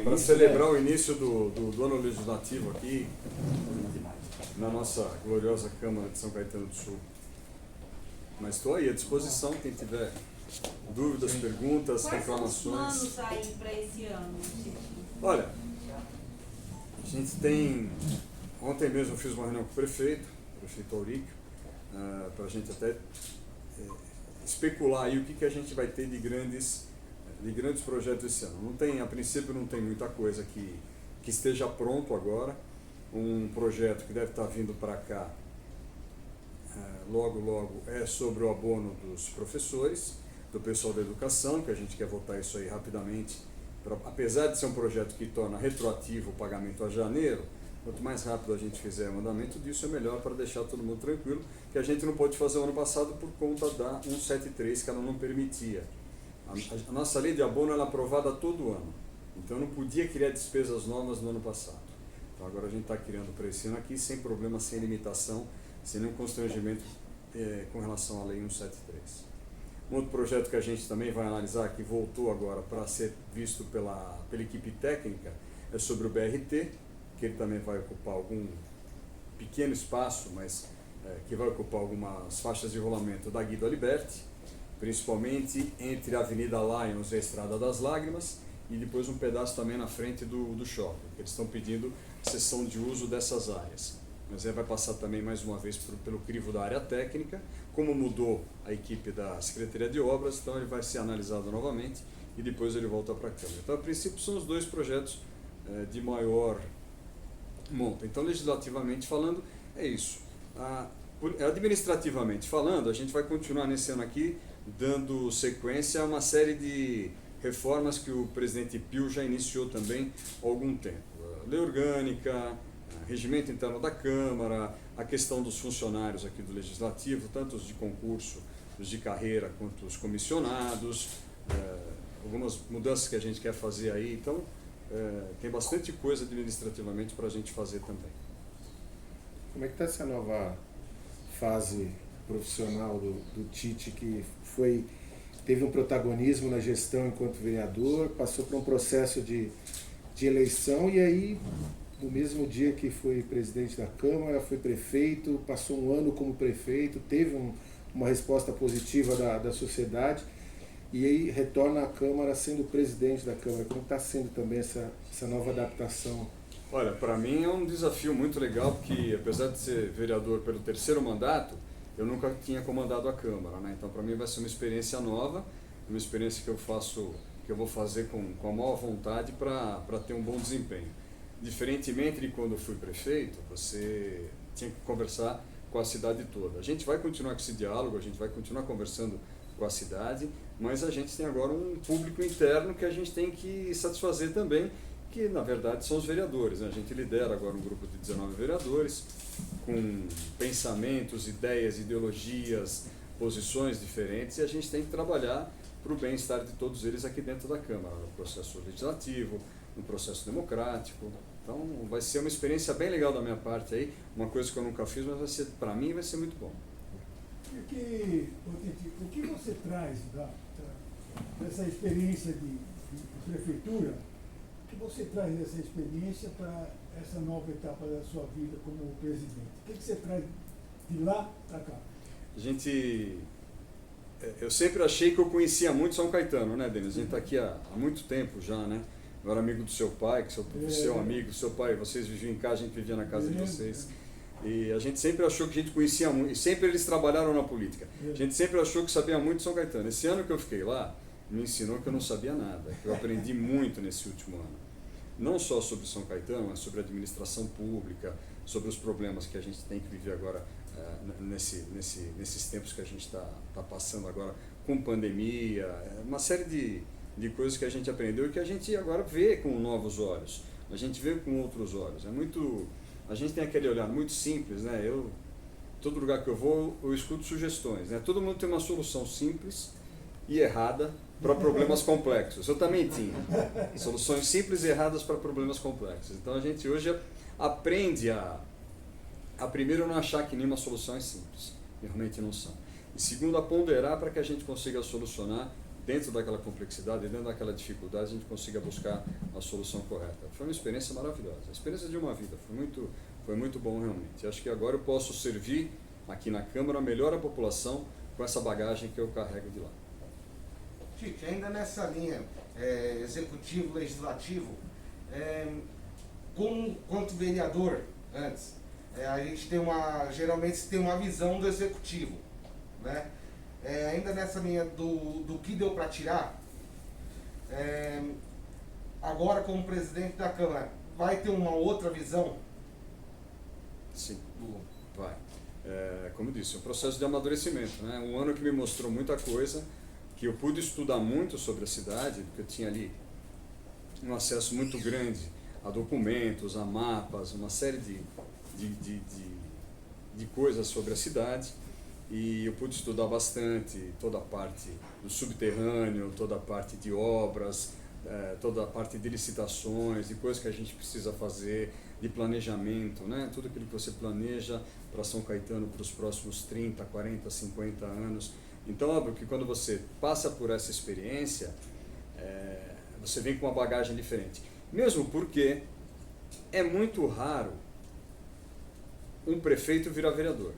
Para celebrar o início do ano legislativo aqui, na nossa gloriosa Câmara de São Caetano do Sul. Mas estou aí à disposição, quem tiver dúvidas, perguntas, reclamações. Quais são os planos aí para esse ano, Chico? Olha, a gente tem... Ontem mesmo eu fiz uma reunião com o prefeito Auríquio, para a gente até especular aí o que a gente vai ter de grandes projetos esse ano. A princípio não tem muita coisa que esteja pronto agora. Um projeto que deve estar vindo para cá logo é sobre o abono dos professores, do pessoal da educação, que a gente quer votar isso aí rapidamente. Apesar de ser um projeto que torna retroativo o pagamento a janeiro, quanto mais rápido a gente fizer o andamento disso, é melhor para deixar todo mundo tranquilo, que a gente não pôde fazer o ano passado por conta da 173, que ela não permitia. A nossa lei de abono ela é aprovada todo ano, então não podia criar despesas novas no ano passado. Então agora a gente está criando para esse ano aqui, sem problema, sem limitação, sem nenhum constrangimento com relação à lei 173. Um outro projeto que a gente também vai analisar, que voltou agora para ser visto pela equipe técnica, é sobre o BRT, que ele também vai ocupar algum pequeno espaço, mas que vai ocupar algumas faixas de rolamento da Guido Aliberti, principalmente entre a Avenida Lions e a Estrada das Lágrimas, e depois um pedaço também na frente do shopping. Eles estão pedindo cessão de uso dessas áreas. Mas aí vai passar também mais uma vez pelo crivo da área técnica. Como mudou a equipe da Secretaria de Obras, então ele vai ser analisado novamente e depois ele volta para a Câmara. Então, a princípio, são os dois projetos de maior monta. Então, legislativamente falando, é isso. Administrativamente falando, a gente vai continuar nesse ano aqui dando sequência a uma série de reformas que o presidente Pio já iniciou também há algum tempo. Lei orgânica, regimento interno da Câmara, a questão dos funcionários aqui do Legislativo, tanto os de concurso, os de carreira, quanto os comissionados, algumas mudanças que a gente quer fazer aí. Então, tem bastante coisa administrativamente para a gente fazer também. Como é que está essa nova fase profissional do Tite, que teve um protagonismo na gestão enquanto vereador, passou por um processo de eleição e aí, no mesmo dia que foi presidente da Câmara, foi prefeito, passou um ano como prefeito, teve uma resposta positiva da sociedade e aí retorna à Câmara sendo presidente da Câmara. Como está sendo também essa nova adaptação? Olha, para mim é um desafio muito legal, porque apesar de ser vereador pelo terceiro mandato, eu nunca tinha comandado a Câmara, né? Então para mim vai ser uma experiência nova, uma experiência que eu vou fazer com a maior vontade para ter um bom desempenho. Diferentemente de quando eu fui prefeito, você tinha que conversar com a cidade toda. A gente vai continuar com esse diálogo, a gente vai continuar conversando com a cidade, mas a gente tem agora um público interno que a gente tem que satisfazer também, que na verdade são os vereadores, né? A gente lidera agora um grupo de 19 vereadores, com pensamentos, ideias, ideologias, posições diferentes, e a gente tem que trabalhar para o bem-estar de todos eles aqui dentro da Câmara, no processo legislativo, no processo democrático. Então vai ser uma experiência bem legal da minha parte aí, uma coisa que eu nunca fiz, mas vai ser, para mim vai ser muito bom. O que você traz dessa experiência de prefeitura, o que você traz dessa experiência para essa nova etapa da sua vida como presidente? O que você traz de lá para cá? Eu sempre achei que eu conhecia muito São Caetano, né, Denis? A gente está aqui há muito tempo já, né? Eu era amigo do seu pai, que seu amigo, seu pai, vocês viviam em casa, a gente vivia na casa de vocês. E a gente sempre achou que a gente conhecia muito, e sempre eles trabalharam na política. A gente sempre achou que sabia muito de São Caetano. Esse ano que eu fiquei lá, me ensinou que eu não sabia nada, que eu aprendi muito nesse último ano. Não só sobre São Caetano, mas sobre a administração pública, sobre os problemas que a gente tem que viver agora nesses tempos que a gente está passando agora com pandemia, uma série de coisas que a gente aprendeu e que a gente agora vê com novos olhos, a gente vê com outros olhos. A gente tem aquele olhar muito simples, né? Todo lugar que eu vou, eu escuto sugestões, né? Todo mundo tem uma solução simples e errada para problemas complexos. Eu também tinha soluções simples e erradas para problemas complexos. Então a gente hoje aprende a primeiro não achar que nenhuma solução é simples, realmente não são. E segundo, a ponderar para que a gente consiga solucionar dentro daquela complexidade, dentro daquela dificuldade, a gente consiga buscar a solução correta. Foi uma experiência maravilhosa, a experiência de uma vida, foi muito bom realmente. Acho que agora eu posso servir aqui na Câmara melhor a população com essa bagagem que eu carrego de lá. Tite, ainda nessa linha executivo, legislativo, quanto vereador antes, a gente geralmente tem uma visão do executivo, né? Ainda nessa linha do que deu para tirar, agora como presidente da Câmara, vai ter uma outra visão? Sim, vai. Como eu disse, um processo de amadurecimento, né? Um ano que me mostrou muita coisa, que eu pude estudar muito sobre a cidade, porque eu tinha ali um acesso muito grande a documentos, a mapas, uma série de coisas sobre a cidade, e eu pude estudar bastante toda a parte do subterrâneo, toda a parte de obras, toda a parte de licitações, de coisas que a gente precisa fazer, de planejamento, né? Tudo aquilo que você planeja para São Caetano para os próximos 30, 40, 50 anos. Então, óbvio que quando você passa por essa experiência, você vem com uma bagagem diferente. Mesmo porque é muito raro um prefeito virar vereador,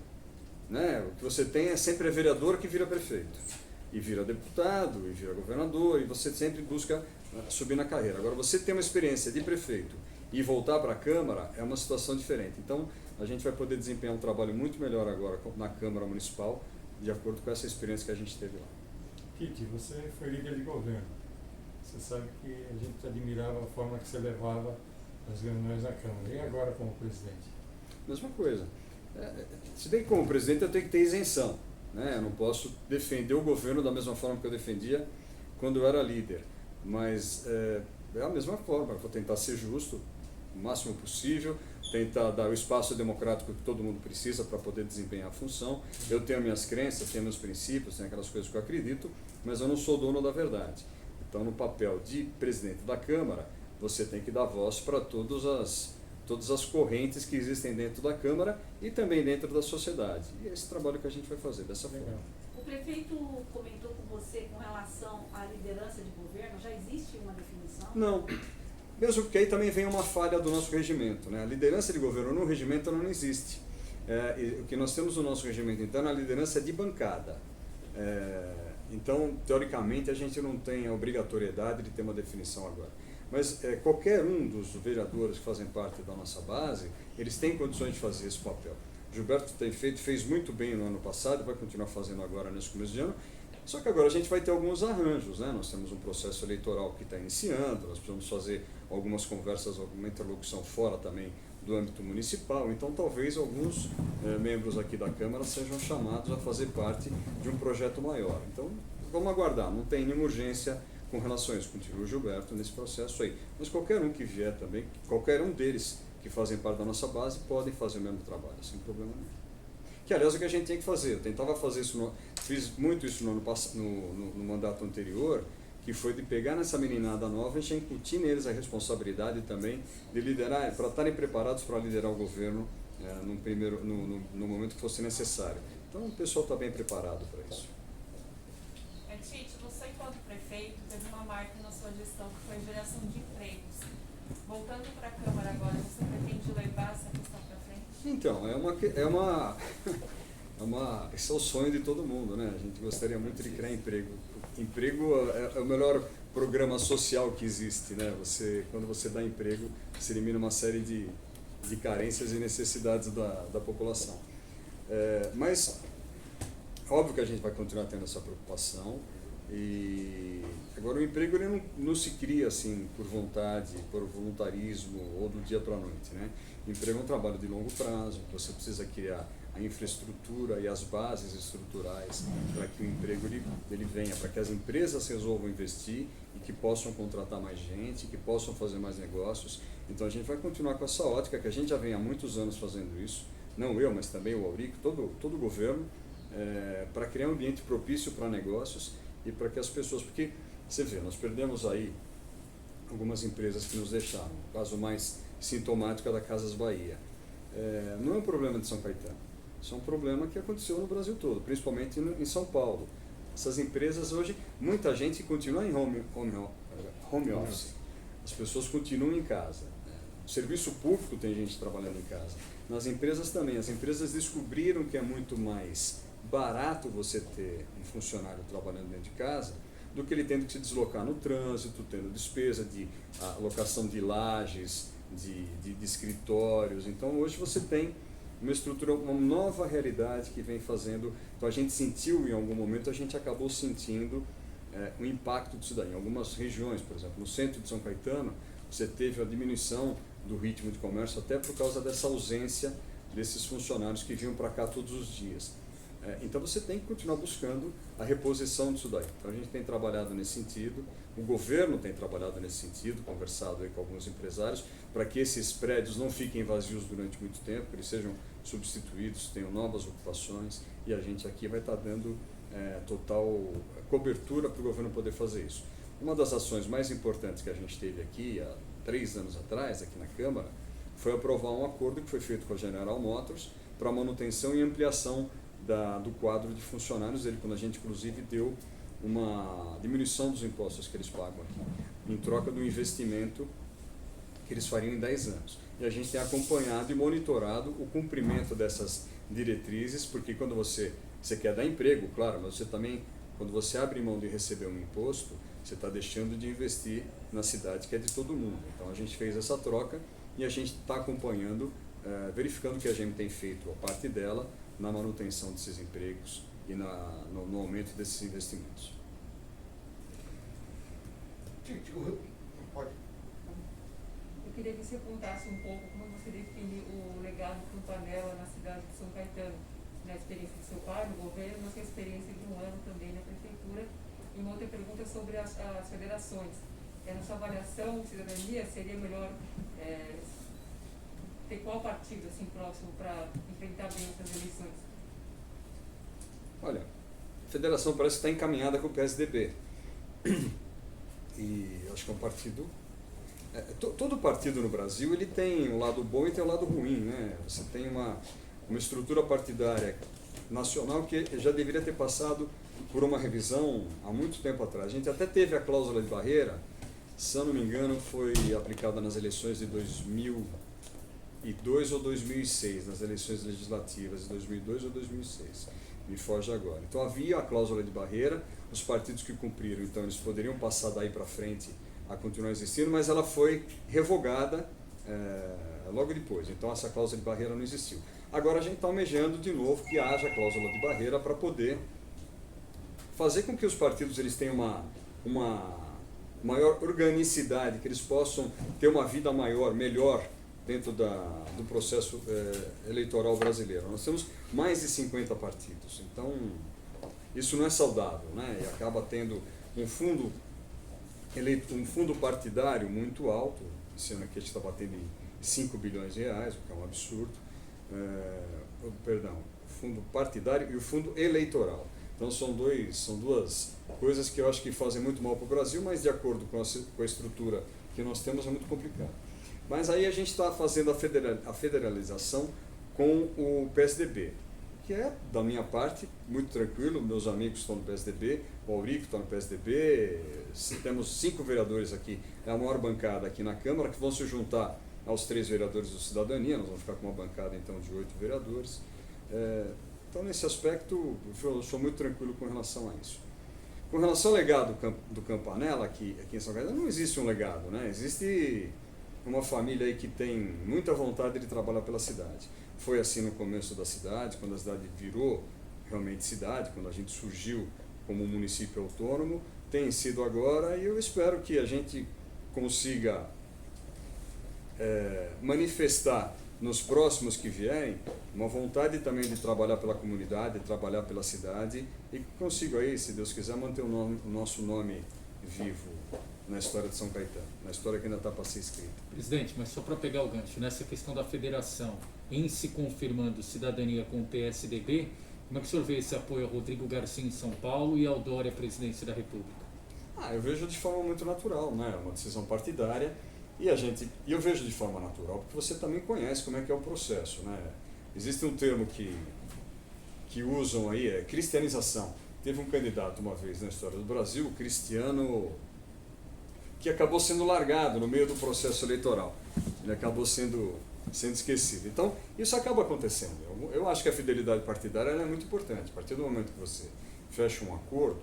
né? O que você tem é sempre vereador que vira prefeito, e vira deputado, e vira governador, e você sempre busca subir na carreira. Agora, você tem uma experiência de prefeito e voltar para a Câmara é uma situação diferente. Então, a gente vai poder desempenhar um trabalho muito melhor agora na Câmara Municipal, de acordo com essa experiência que a gente teve lá. Tite, você foi líder de governo. Você sabe que a gente admirava a forma que você levava as reuniões na Câmara. E agora como presidente? Mesma coisa. Se bem que como presidente eu tenho que ter isenção, né? Eu não posso defender o governo da mesma forma que eu defendia quando eu era líder. Mas é a mesma forma, eu vou tentar ser justo o máximo possível, tentar dar o espaço democrático que todo mundo precisa para poder desempenhar a função. Eu tenho minhas crenças, tenho meus princípios, tenho aquelas coisas que eu acredito, mas eu não sou dono da verdade. Então, no papel de presidente da Câmara, você tem que dar voz para todas as correntes que existem dentro da Câmara e também dentro da sociedade. E é esse trabalho que a gente vai fazer dessa forma. O prefeito comentou com você com relação à liderança de governo, já existe uma definição? Não. Mesmo porque aí também vem uma falha do nosso regimento, né? A liderança de governo no regimento não existe. O que nós temos no nosso regimento interno é a liderança de bancada. Então, teoricamente, a gente não tem a obrigatoriedade de ter uma definição agora. Mas qualquer um dos vereadores que fazem parte da nossa base, eles têm condições de fazer esse papel. Gilberto fez muito bem no ano passado, vai continuar fazendo agora nesse começo de ano. Só que agora a gente vai ter alguns arranjos, né? Nós temos um processo eleitoral que está iniciando, nós precisamos fazer algumas conversas, alguma interlocução fora também do âmbito municipal, então talvez alguns membros aqui da Câmara sejam chamados a fazer parte de um projeto maior. Então vamos aguardar, não tem nenhuma urgência com relação a isso, continua o Gilberto nesse processo aí. Mas qualquer um que vier também, qualquer um deles que fazem parte da nossa base, podem fazer o mesmo trabalho, sem problema nenhum. Que aliás é o que a gente tem que fazer, eu tentava fazer isso, fiz muito isso no mandato anterior, que foi de pegar nessa meninada nova e já incutir neles a responsabilidade também de liderar, para estarem preparados para liderar o governo no momento que fosse necessário. Então o pessoal está bem preparado para isso. Tite, você enquanto prefeito teve uma marca na sua gestão que foi a geração de empregos. Voltando para a Câmara agora, você pretende levar essa questão para frente? Então, esse é o sonho de todo mundo, né? A gente gostaria muito de criar emprego. Emprego é o melhor programa social que existe, né? Quando você dá emprego, você elimina uma série de carências e necessidades da população. Mas, óbvio que a gente vai continuar tendo essa preocupação. E agora o emprego ele não se cria assim por vontade, por voluntarismo ou do dia para a noite, né? O emprego é um trabalho de longo prazo, você precisa criar a infraestrutura e as bases estruturais para que o emprego ele venha, para que as empresas resolvam investir e que possam contratar mais gente, que possam fazer mais negócios. Então a gente vai continuar com essa ótica que a gente já vem há muitos anos fazendo isso, não eu, mas também o Aurico, todo o governo, para criar um ambiente propício para negócios e para que as pessoas, porque você vê, nós perdemos aí algumas empresas que nos deixaram, o caso mais sintomático é da Casas Bahia. Não é um problema de São Caetano, isso é um problema que aconteceu no Brasil todo, principalmente em São Paulo. Essas empresas hoje, muita gente continua em home office. As pessoas continuam em casa. No serviço público tem gente trabalhando em casa. Nas empresas também. As empresas descobriram que é muito mais barato você ter um funcionário trabalhando dentro de casa do que ele tendo que se deslocar no trânsito, tendo despesa de alocação de lajes, de escritórios. Então hoje você tem uma estrutura, uma nova realidade que vem fazendo. Então a gente sentiu em algum momento, a gente acabou sentindo o impacto disso daí. Em algumas regiões, por exemplo, no centro de São Caetano, você teve a diminuição do ritmo de comércio até por causa dessa ausência desses funcionários que vinham para cá todos os dias. Então você tem que continuar buscando a reposição disso daí. Então a gente tem trabalhado nesse sentido, o governo tem trabalhado nesse sentido, conversado aí com alguns empresários, para que esses prédios não fiquem vazios durante muito tempo, que eles sejam substituídos, tenham novas ocupações, e a gente aqui vai estar dando total cobertura para o governo poder fazer isso. Uma das ações mais importantes que a gente teve aqui há 3 anos atrás, aqui na Câmara, foi aprovar um acordo que foi feito com a General Motors para manutenção e ampliação do quadro de funcionários dele, quando a gente inclusive deu uma diminuição dos impostos que eles pagam aqui, em troca do investimento que eles fariam em 10 anos. E a gente tem acompanhado e monitorado o cumprimento dessas diretrizes, porque quando você quer dar emprego, claro, mas você também, quando você abre mão de receber um imposto, você está deixando de investir na cidade que é de todo mundo. Então a gente fez essa troca e a gente está acompanhando, verificando que a GM tem feito a parte dela na manutenção desses empregos e no aumento desses investimentos. Pode. Eu queria que você contasse um pouco como você define o legado Campanella na cidade de São Caetano, na experiência do seu pai, no governo, na sua experiência de 1 ano também na prefeitura. E uma outra pergunta sobre as federações. Na sua avaliação, cidadania, seria melhor ter qual partido assim, próximo para enfrentar bem essas eleições? Olha, a federação parece que está encaminhada com o PSDB. E acho que é um partido... todo partido no Brasil ele tem um lado bom e tem um lado ruim, né? Você tem uma estrutura partidária nacional que já deveria ter passado por uma revisão há muito tempo atrás. A gente até teve a cláusula de barreira, se eu não me engano, foi aplicada nas eleições de 2002 ou 2006, nas eleições legislativas de 2002 ou 2006. Me foge agora. Então havia a cláusula de barreira, os partidos que cumpriram, então eles poderiam passar daí para frente a continuar existindo, mas ela foi revogada logo depois. Então essa cláusula de barreira não existiu. Agora a gente está almejando de novo que haja a cláusula de barreira para poder fazer com que os partidos eles tenham uma maior organicidade, que eles possam ter uma vida maior, melhor dentro do processo eleitoral brasileiro. Nós temos mais de 50 partidos, então isso não é saudável, né? E acaba tendo um fundo partidário muito alto. Esse ano aqui a gente está batendo em 5 bilhões de reais, o que é um absurdo. Fundo partidário e o fundo eleitoral. Então são duas coisas que eu acho que fazem muito mal para o Brasil, mas de acordo com a estrutura que nós temos é muito complicado. Mas aí a gente está fazendo a federalização com o PSDB, que é, da minha parte, muito tranquilo. Meus amigos estão no PSDB, o Aurico está no PSDB, temos 5 vereadores aqui, é a maior bancada aqui na Câmara, que vão se juntar aos 3 vereadores do Cidadania. Nós vamos ficar com uma bancada então de 8 vereadores. Então, nesse aspecto, eu sou muito tranquilo com relação a isso. Com relação ao legado do Campanella aqui em São Caetano, não existe um legado, né? Existe uma família aí que tem muita vontade de trabalhar pela cidade. Foi assim no começo da cidade, quando a cidade virou realmente cidade, quando a gente surgiu como um município autônomo, tem sido agora, e eu espero que a gente consiga manifestar nos próximos que vierem uma vontade também de trabalhar pela comunidade, de trabalhar pela cidade, e consigo aí, se Deus quiser, manter o nosso nome vivo na história de São Caetano, na história que ainda está para ser escrita. Presidente, mas só para pegar o gancho, nessa questão da federação, em se confirmando cidadania com o PSDB, como é que o senhor vê esse apoio a Rodrigo Garcia em São Paulo e ao Dória à presidência da República? Eu vejo de forma muito natural, né? Uma decisão partidária, e eu vejo de forma natural, porque você também conhece como é que é o processo, né? Existe um termo que usam aí, cristianização. Teve um candidato uma vez na história do Brasil, Cristiano, que acabou sendo largado no meio do processo eleitoral. Ele acabou sendo esquecido. Então, isso acaba acontecendo. Eu acho que a fidelidade partidária ela é muito importante. A partir do momento que você fecha um acordo,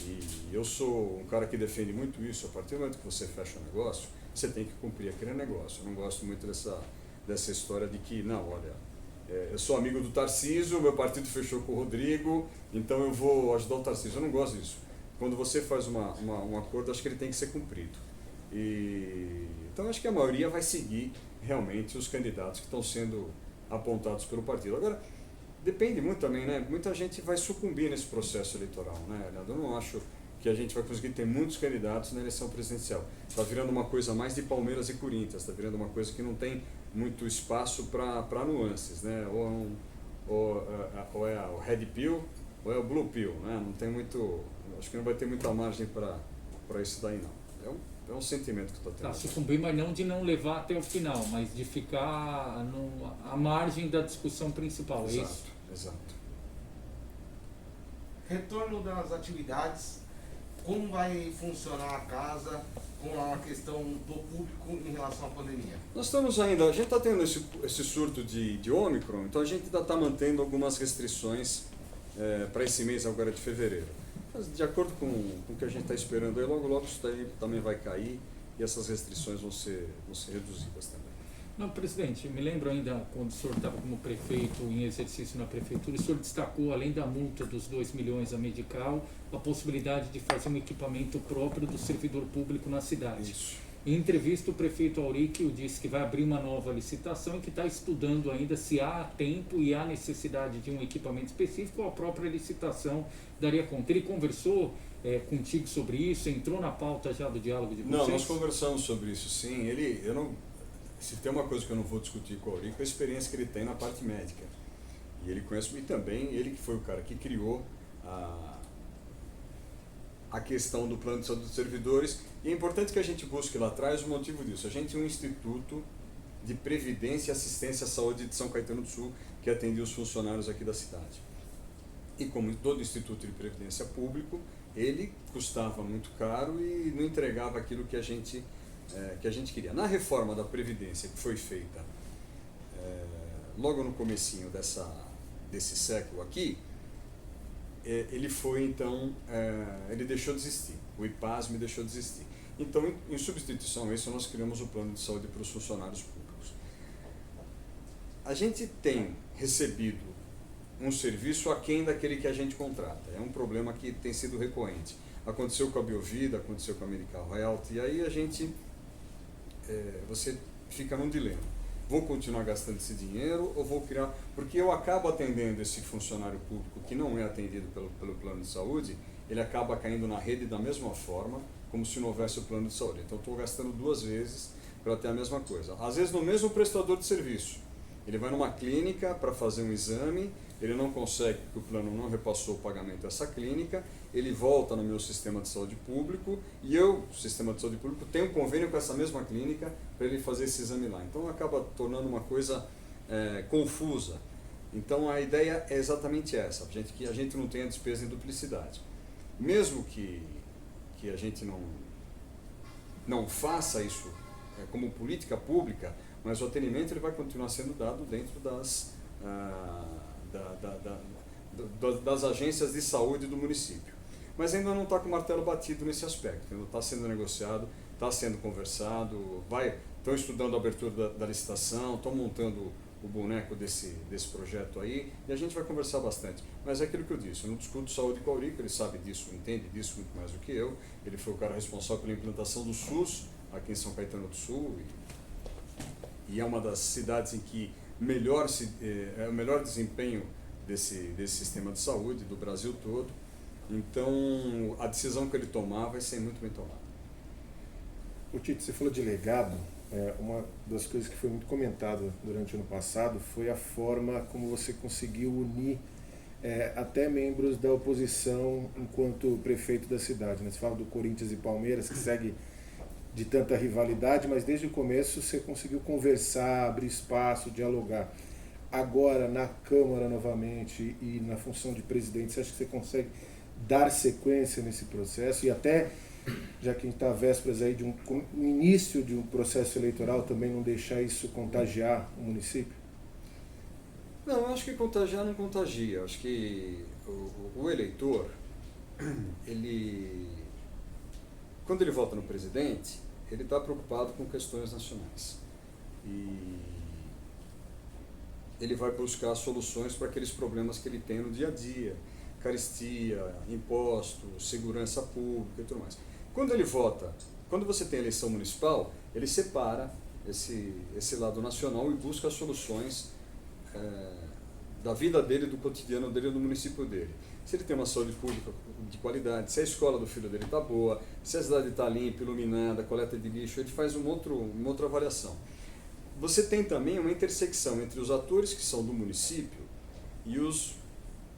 e eu sou um cara que defende muito isso, a partir do momento que você fecha um negócio, você tem que cumprir aquele negócio. Eu não gosto muito dessa história de que, não, olha, eu sou amigo do Tarcísio, meu partido fechou com o Rodrigo, então eu vou ajudar o Tarcísio. Eu não gosto disso. Quando você faz um acordo, acho que ele tem que ser cumprido. Então, acho que a maioria vai seguir realmente os candidatos que estão sendo apontados pelo partido. Agora, depende muito também, né? Muita gente vai sucumbir nesse processo eleitoral, né? Eu não acho que a gente vai conseguir ter muitos candidatos na eleição presidencial. Está virando uma coisa mais de Palmeiras e Corinthians, está virando uma coisa que não tem muito espaço para nuances, né? Ou é o Red Pill ou é o Blue Pill, né? Não tem muito, acho que não vai ter muita margem para isso daí não. É um sentimento que estou tendo. Sucumbir, mas não de não levar até o final, mas de ficar à margem da discussão principal, é isso? Exato. Retorno das atividades, como vai funcionar a casa com a questão do público em relação à pandemia? Nós estamos ainda, a gente está tendo esse surto de Ômicron, então a gente ainda está mantendo algumas restrições para esse mês agora de fevereiro. Mas de acordo com o que a gente está esperando aí, logo isso daí também vai cair e essas restrições vão ser reduzidas também. Não, presidente, me lembro ainda quando o senhor estava como prefeito em exercício na prefeitura, o senhor destacou, além da multa dos 2 milhões a Medical, a possibilidade de fazer um equipamento próprio do servidor público na cidade. Isso. Em entrevista, o prefeito Auríquio disse que vai abrir uma nova licitação e que está estudando ainda se há tempo e há necessidade de um equipamento específico ou a própria licitação daria conta. Ele conversou contigo sobre isso? Entrou na pauta já do diálogo de vocês? Não, nós conversamos sobre isso, sim. Se tem uma coisa que eu não vou discutir com o Auríquio, é a experiência que ele tem na parte médica. E ele conhece, e também ele que foi o cara que criou a questão do plano de saúde dos servidores. E é importante que a gente busque lá atrás o motivo disso. A gente tem um Instituto de Previdência e Assistência à Saúde de São Caetano do Sul, que atendia os funcionários aqui da cidade. E como todo Instituto de Previdência público, ele custava muito caro e não entregava aquilo que a gente queria. Na reforma da Previdência que foi feita logo no comecinho desse século aqui, ele foi então, ele deixou de existir, o IPASME deixou de existir. Então, em substituição a isso, nós criamos o plano de saúde para os funcionários públicos. A gente tem recebido um serviço aquém daquele que a gente contrata. É um problema que tem sido recorrente. Aconteceu com a Biovida, aconteceu com a Medical Health, e aí você fica num dilema. Vou continuar gastando esse dinheiro ou vou criar... Porque eu acabo atendendo esse funcionário público que não é atendido pelo plano de saúde, ele acaba caindo na rede da mesma forma, como se não houvesse o plano de saúde. Então, estou gastando 2 vezes para ter a mesma coisa. Às vezes, no mesmo prestador de serviço. Ele vai numa clínica para fazer um exame, ele não consegue, porque o plano não repassou o pagamento dessa clínica, ele volta no meu sistema de saúde público e eu, sistema de saúde público, tenho um convênio com essa mesma clínica para ele fazer esse exame lá. Então acaba tornando uma coisa confusa. Então a ideia é exatamente essa, que a gente não tenha despesa em duplicidade. Mesmo que a gente não faça isso como política pública, mas o atendimento ele vai continuar sendo dado dentro das agências de saúde do município. Mas ainda não está com o martelo batido nesse aspecto, ainda está sendo negociado, está sendo conversado, estão estudando a abertura da licitação, estão montando o boneco desse projeto aí, e a gente vai conversar bastante. Mas é aquilo que eu disse, eu não discuto saúde com o Auríquio, ele sabe disso, entende disso muito mais do que eu, ele foi o cara responsável pela implantação do SUS aqui em São Caetano do Sul, e é uma das cidades em que é o melhor desempenho desse sistema de saúde do Brasil todo. Então, a decisão que ele tomar vai ser muito bem tomada. O Tite, você falou de legado. Uma das coisas que foi muito comentada durante o ano passado foi a forma como você conseguiu unir até membros da oposição enquanto prefeito da cidade, né? Você fala do Corinthians e Palmeiras, que segue de tanta rivalidade, mas desde o começo você conseguiu conversar, abrir espaço, dialogar. agora na Câmara novamente e na função de presidente, você acha que você consegue dar sequência nesse processo e até, já que a gente está à vésperas aí de um início de um processo eleitoral, também não deixar isso contagiar o município? Não, eu acho que contagiar não contagia. Eu acho que o eleitor, quando ele vota no presidente, ele está preocupado com questões nacionais. E ele vai buscar soluções para aqueles problemas que ele tem no dia a dia, carestia, impostos, segurança pública e tudo mais. Quando ele vota, quando você tem eleição municipal, ele separa esse lado nacional e busca soluções da vida dele, do cotidiano dele, do município dele. Se ele tem uma saúde pública de qualidade, se a escola do filho dele está boa, se a cidade está limpa, iluminada, coleta de lixo, ele faz uma outra avaliação. Você tem também uma intersecção entre os atores que são do município e os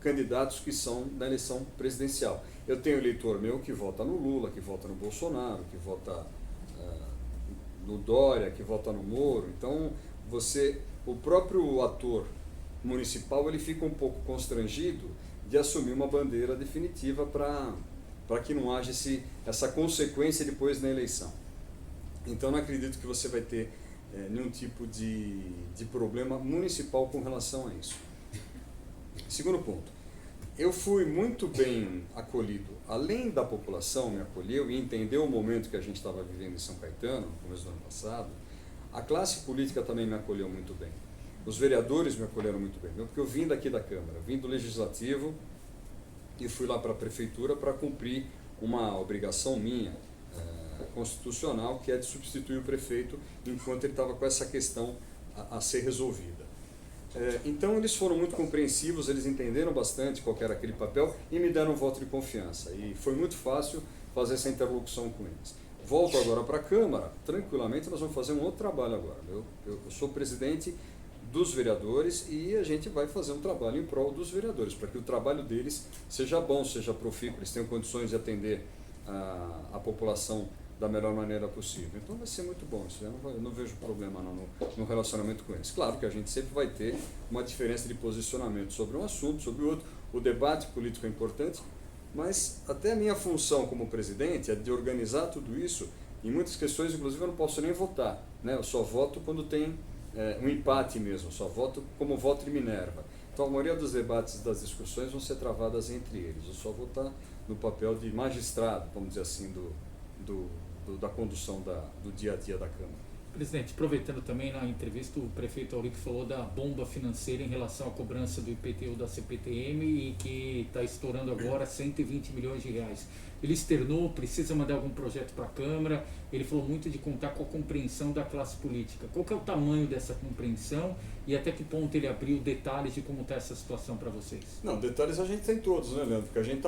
candidatos que são da eleição presidencial. Eu tenho eleitor meu que vota no Lula, que vota no Bolsonaro, que vota no Dória, que vota no Moro. Então, o próprio ator municipal, ele fica um pouco constrangido de assumir uma bandeira definitiva para que não haja essa consequência depois na eleição. Então, não acredito que você vai ter nenhum tipo de problema municipal com relação a isso. Segundo ponto, eu fui muito bem acolhido. Além da população me acolheu e entendeu o momento que a gente estava vivendo em São Caetano, no começo do ano passado, a classe política também me acolheu muito bem. Os vereadores me acolheram muito bem, porque eu vim daqui da Câmara, vim do Legislativo e fui lá para a Prefeitura para cumprir uma obrigação minha, constitucional, que é de substituir o prefeito enquanto ele estava com essa questão a ser resolvida. Então eles foram muito compreensivos, eles entenderam bastante qual era aquele papel e me deram um voto de confiança. E foi muito fácil fazer essa interlocução com eles. Volto agora para a Câmara, tranquilamente nós vamos fazer um outro trabalho agora. Eu sou presidente dos vereadores e a gente vai fazer um trabalho em prol dos vereadores, para que o trabalho deles seja bom, seja profícuo, eles tenham condições de atender a população da melhor maneira possível. Então vai ser muito bom isso, eu não vejo problema no relacionamento com eles. Claro que a gente sempre vai ter uma diferença de posicionamento sobre um assunto, sobre o outro, o debate político é importante, mas até a minha função como presidente é de organizar tudo isso. Em muitas questões, inclusive, eu não posso nem votar, né? Eu só voto quando tem um empate mesmo, só voto como voto de Minerva. Então a maioria dos debates, das discussões vão ser travadas entre eles. Eu só vou estar no papel de magistrado, vamos dizer assim, da condução do dia a dia da Câmara. Presidente, aproveitando também na entrevista, o prefeito Auric falou da bomba financeira em relação à cobrança do IPTU da CPTM e que está estourando agora 120 milhões de reais. Ele externou, precisa mandar algum projeto para a Câmara, ele falou muito de contar com a compreensão da classe política. Qual que é o tamanho dessa compreensão e até que ponto ele abriu detalhes de como está essa situação para vocês? Não, detalhes a gente tem todos, né, Leandro? Porque a gente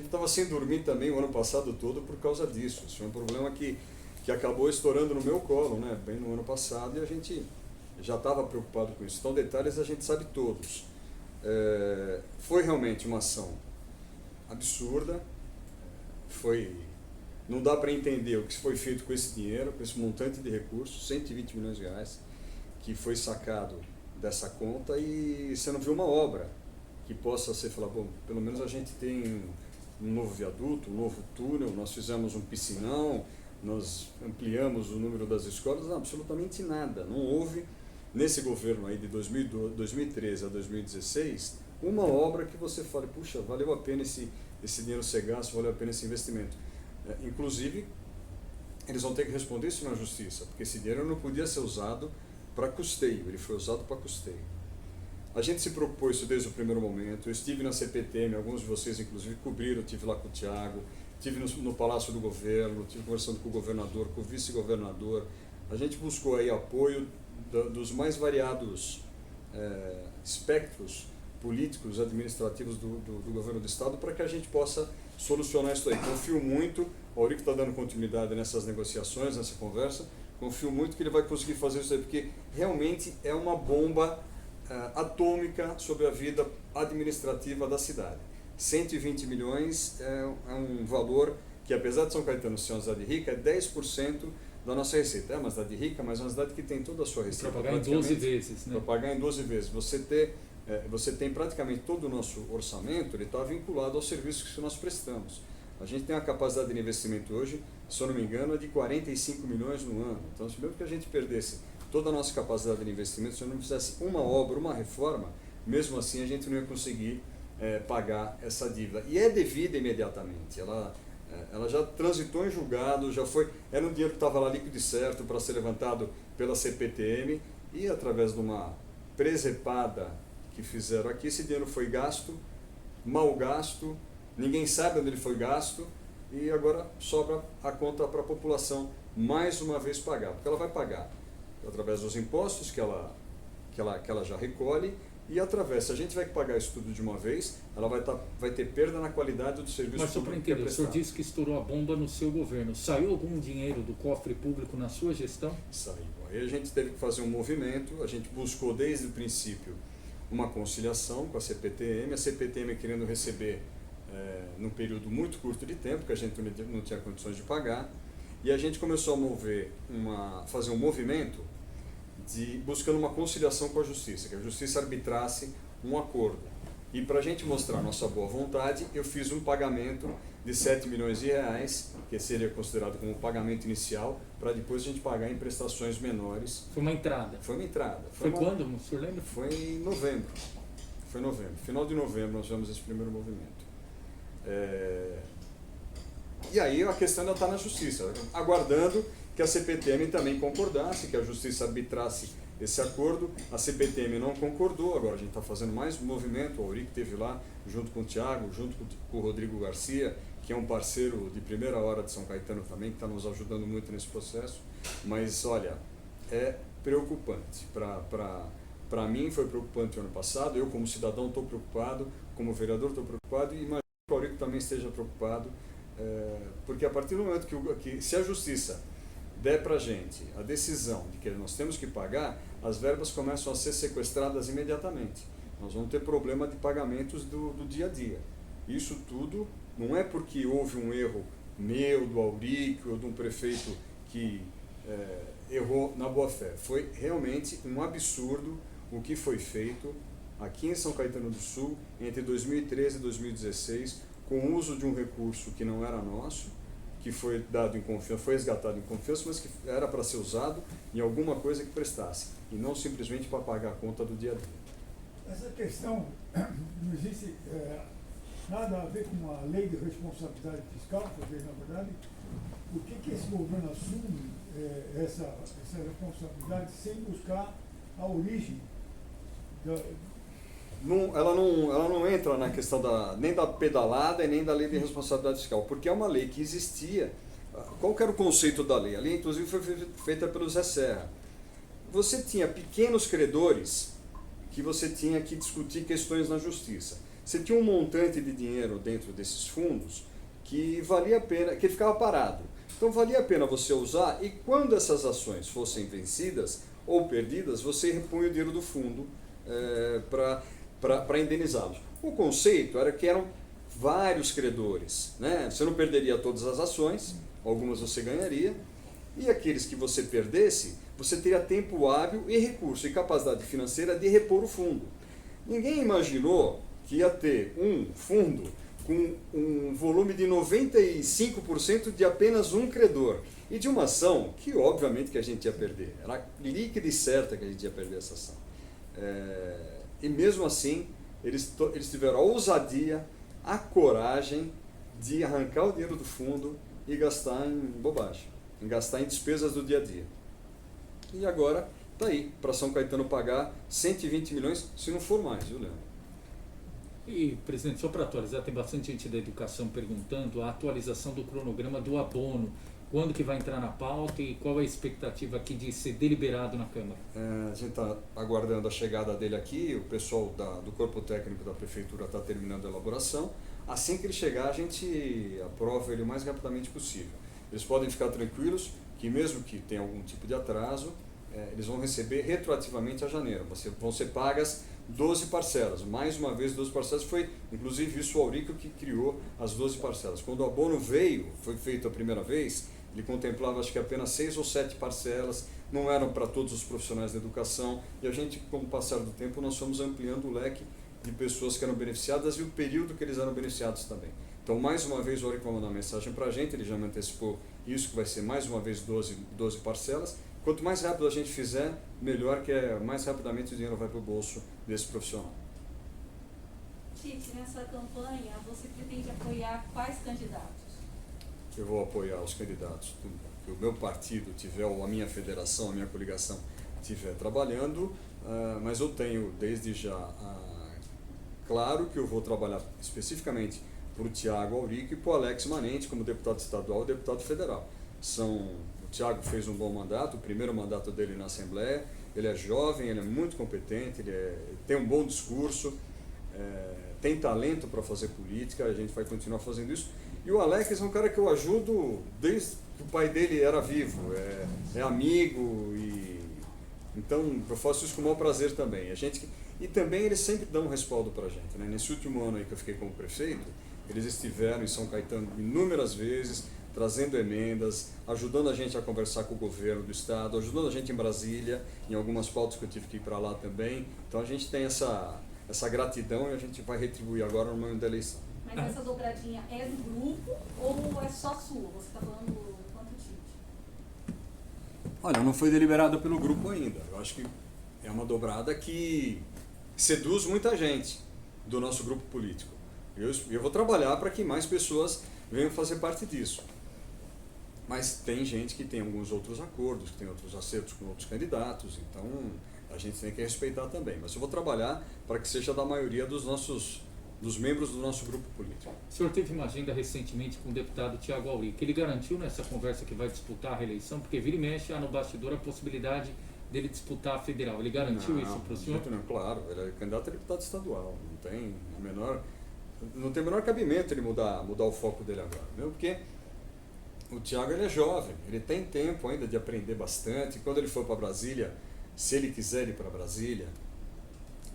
estava sem dormir também o ano passado todo por causa disso. Isso é um problema que acabou estourando no meu colo, né, bem no ano passado, e a gente já estava preocupado com isso. Então, detalhes a gente sabe todos. Foi realmente uma ação absurda, não dá para entender o que foi feito com esse dinheiro, com esse montante de recursos, 120 milhões de reais, que foi sacado dessa conta, e você não viu uma obra que possa ser, falar, bom, pelo menos a gente tem um novo viaduto, um novo túnel, nós fizemos um piscinão, nós ampliamos o número das escolas, não, absolutamente nada. Não houve, nesse governo aí de 2013 a 2016, uma obra que você fale, puxa, valeu a pena esse dinheiro ser gasto, valeu a pena esse investimento. Inclusive, eles vão ter que responder isso na justiça, porque esse dinheiro não podia ser usado para custeio, ele foi usado para custeio. A gente se propôs isso desde o primeiro momento. Eu estive na CPTM, alguns de vocês inclusive cobriram, eu estive lá com o Thiago, estive no Palácio do Governo, estive conversando com o governador, com o vice-governador. A gente buscou aí apoio dos mais variados espectros políticos, administrativos do governo do Estado, para que a gente possa solucionar isso aí. Confio muito, o Auric está dando continuidade nessas negociações, nessa conversa, confio muito que ele vai conseguir fazer isso aí, porque realmente é uma bomba atômica sobre a vida administrativa da cidade. 120 milhões é um valor que, apesar de São Caetano ser uma cidade rica, é 10% da nossa receita. É uma cidade rica, mas é uma cidade que tem toda a sua receita. Para pagar em 12 vezes, né? Para pagar em 12 vezes. Você tem praticamente todo o nosso orçamento, ele está vinculado aos serviços que nós prestamos. A gente tem uma capacidade de investimento hoje, se eu não me engano, é de 45 milhões no ano. Então, se mesmo que a gente perdesse toda a nossa capacidade de investimento, se eu não fizesse uma obra, uma reforma, mesmo assim a gente não ia conseguir pagar essa dívida. E é devida imediatamente. Ela já transitou em julgado, era um dinheiro que estava lá líquido e certo para ser levantado pela CPTM e através de uma presepada que fizeram aqui, esse dinheiro foi gasto, mal gasto, ninguém sabe onde ele foi gasto e agora sobra a conta para a população mais uma vez pagar, porque ela vai pagar através dos impostos que ela já recolhe e através, se a gente vai pagar isso tudo de uma vez, ela vai ter perda na qualidade do serviço. Mas só para entender, o senhor disse que estourou a bomba no seu governo. Saiu algum dinheiro do cofre público na sua gestão? Saiu. Aí a gente teve que fazer um movimento, a gente buscou desde o princípio uma conciliação com a CPTM querendo receber num período muito curto de tempo, que a gente não tinha condições de pagar, e a gente começou a fazer um movimento buscando uma conciliação com a Justiça, que a Justiça arbitrasse um acordo. E para a gente mostrar nossa boa vontade, eu fiz um pagamento de 7 milhões de reais, que seria considerado como pagamento inicial, para depois a gente pagar em prestações menores. Foi uma entrada? Foi uma entrada. Foi quando, o senhor lembra? Foi em novembro. Final de novembro nós fizemos esse primeiro movimento. E aí a questão ainda está na Justiça, aguardando que a CPTM também concordasse, que a Justiça arbitrasse esse acordo. A CPTM não concordou, agora a gente está fazendo mais um movimento, o Auric esteve lá junto com o Thiago, junto com o Rodrigo Garcia, que é um parceiro de primeira hora de São Caetano também, que está nos ajudando muito nesse processo. Mas olha, é preocupante. Para mim foi preocupante o ano passado, eu como cidadão estou preocupado, como vereador estou preocupado e imagino que o Auric também esteja preocupado, porque a partir do momento que se a Justiça der para a gente a decisão de que nós temos que pagar, as verbas começam a ser sequestradas imediatamente. Nós vamos ter problema de pagamentos do dia a dia. Isso tudo não é porque houve um erro meu, do Auric ou de um prefeito que errou na boa-fé. Foi realmente um absurdo o que foi feito aqui em São Caetano do Sul entre 2013 e 2016, com o uso de um recurso que não era nosso, que foi dado em confiança, foi resgatado em confiança, mas que era para ser usado em alguma coisa que prestasse, e não simplesmente para pagar a conta do dia a dia. Essa questão não existe nada a ver com a lei de responsabilidade fiscal, porque, na verdade, por que esse governo assume essa responsabilidade sem buscar a origem ela não entra na questão nem da pedalada e nem da lei de responsabilidade fiscal, porque é uma lei que existia. Qual que era o conceito da lei? A lei, inclusive, foi feita pelo Zé Serra. Você tinha pequenos credores que você tinha que discutir questões na justiça. Você tinha um montante de dinheiro dentro desses fundos que valia a pena, que ficava parado. Então valia a pena você usar, e quando essas ações fossem vencidas ou perdidas, você repunha o dinheiro do fundo para indenizá-los. O conceito era que eram vários credores, né? Você não perderia todas as ações, algumas você ganharia, e aqueles que você perdesse, você teria tempo hábil e recurso e capacidade financeira de repor o fundo. Ninguém imaginou que ia ter um fundo com um volume de 95% de apenas um credor, e de uma ação que obviamente que a gente ia perder. Era líquida e certa que a gente ia perder essa ação. E mesmo assim, eles tiveram a ousadia, a coragem de arrancar o dinheiro do fundo e gastar em bobagem, em gastar em despesas do dia a dia. E agora está aí, para São Caetano pagar 120 milhões, se não for mais, viu, Leandro? E, presidente, só para atualizar, tem bastante gente da educação perguntando a atualização do cronograma do abono. Quando que vai entrar na pauta e qual é a expectativa aqui de ser deliberado na Câmara? A gente está aguardando a chegada dele aqui, o pessoal do corpo técnico da Prefeitura está terminando a elaboração. Assim que ele chegar, a gente aprova ele o mais rapidamente possível. Eles podem ficar tranquilos que mesmo que tenha algum tipo de atraso, eles vão receber retroativamente a janeiro. Vão ser pagas 12 parcelas, mais uma vez 12 parcelas. Foi inclusive isso o Aurico que criou as 12 parcelas. Quando o abono foi feito a primeira vez, Ele contemplava, acho que apenas 6 ou 7 parcelas, não eram para todos os profissionais da educação, e a gente, com o passar do tempo, nós fomos ampliando o leque de pessoas que eram beneficiadas e o período que eles eram beneficiados também. Então, mais uma vez, o Auric vai mandar uma mensagem para a gente, ele já me antecipou isso, que vai ser mais uma vez 12 parcelas. Quanto mais rápido a gente fizer, melhor, que mais rapidamente o dinheiro vai para o bolso desse profissional. Tite, nessa campanha, você pretende apoiar quais candidatos? Eu vou apoiar os candidatos que o meu partido tiver, ou a minha federação, a minha coligação estiver trabalhando, mas eu tenho desde já claro que eu vou trabalhar especificamente para o Thiago Auric e para o Alex Manente como deputado estadual e deputado federal. O Thiago fez um bom mandato, o primeiro mandato dele na Assembleia, ele é jovem, ele é muito competente, tem um bom discurso, tem talento para fazer política, a gente vai continuar fazendo isso. E o Alex é um cara que eu ajudo desde que o pai dele era vivo, é amigo, então eu faço isso com o maior prazer também. E também eles sempre dão um respaldo para a gente, né? Nesse último ano aí que eu fiquei como prefeito, eles estiveram em São Caetano inúmeras vezes, trazendo emendas, ajudando a gente a conversar com o governo do estado, ajudando a gente em Brasília, em algumas pautas que eu tive que ir para lá também. Então a gente tem essa gratidão e a gente vai retribuir agora no momento da eleição. Mas essa dobradinha é do grupo ou é só sua? Você está falando quanto Tite? Olha, não foi deliberado pelo grupo ainda. Eu acho que é uma dobrada que seduz muita gente do nosso grupo político. Eu vou trabalhar para que mais pessoas venham fazer parte disso. Mas tem gente que tem alguns outros acordos, que tem outros acertos com outros candidatos, então a gente tem que respeitar também. Mas eu vou trabalhar para que seja da maioria dos membros do nosso grupo político. O senhor teve uma agenda recentemente com o deputado Thiago Auric. Ele garantiu nessa conversa que vai disputar a reeleição, porque vira e mexe há no bastidor a possibilidade dele disputar a federal. Ele garantiu isso para o senhor? Não, claro, ele é candidato a deputado estadual. Não tem o menor cabimento ele mudar o foco dele agora. Mesmo porque o Thiago ele é jovem, ele tem tempo ainda de aprender bastante. Quando ele for para Brasília, se ele quiser ir para Brasília,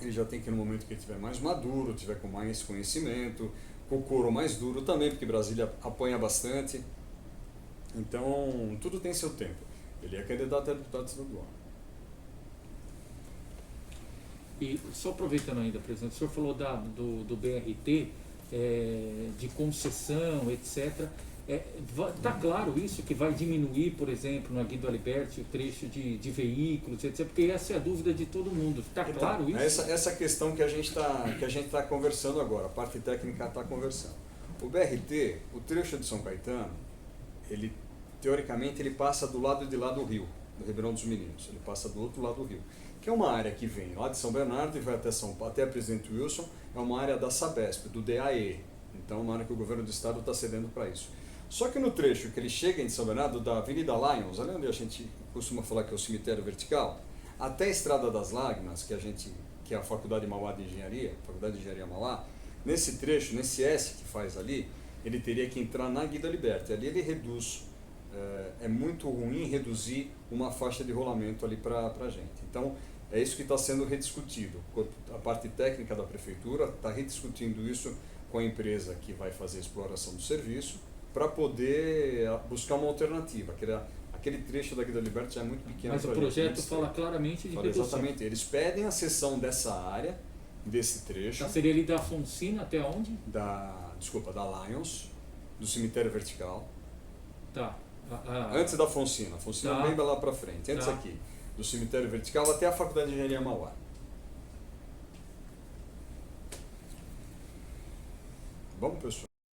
ele já tem que ir no momento que ele estiver mais maduro, tiver com mais conhecimento, com o couro mais duro também, porque Brasília apanha bastante. Então, tudo tem seu tempo. Ele é candidato a deputado estadual. E só aproveitando ainda, presidente, o senhor falou do BRT, de concessão, etc. Está claro isso, que vai diminuir, por exemplo, na Guido Aliberti, o trecho de veículos, etc. Porque essa é a dúvida de todo mundo. Está claro isso? Essa questão que a gente está conversando agora, a parte técnica está conversando. O BRT, o trecho de São Caetano, teoricamente ele passa do lado de lá do rio, do Ribeirão dos Meninos. Ele passa do outro lado do rio, que é uma área que vem lá de São Bernardo e vai até a Presidente Wilson, é uma área da Sabesp, do DAE. Então é uma área que o governo do estado está cedendo para isso. Só que no trecho que ele chega em São Bernardo, da Avenida Lions, ali onde a gente costuma falar que é o cemitério vertical, até a Estrada das Lágrimas, que é a Faculdade Mauá de Engenharia, Faculdade de Engenharia Mauá, nesse trecho, nesse S que faz ali, ele teria que entrar na Guido Aliberti. Ali ele reduz, é muito ruim reduzir uma faixa de rolamento ali para a gente. Então, é isso que está sendo rediscutido. A parte técnica da prefeitura está rediscutindo isso com a empresa que vai fazer a exploração do serviço, para poder buscar uma alternativa. Aquele trecho da Guido Aliberti já é muito pequeno. Mas o projeto fala claramente de redução. Exatamente. Eles pedem a cessão dessa área, desse trecho. Então seria ali da Fonsina até onde? Da Lions, do cemitério vertical. Tá. Antes da Fonsina. A Fonsina é bem lá para frente. Antes aqui. Do cemitério vertical até a Faculdade de Engenharia Mauá.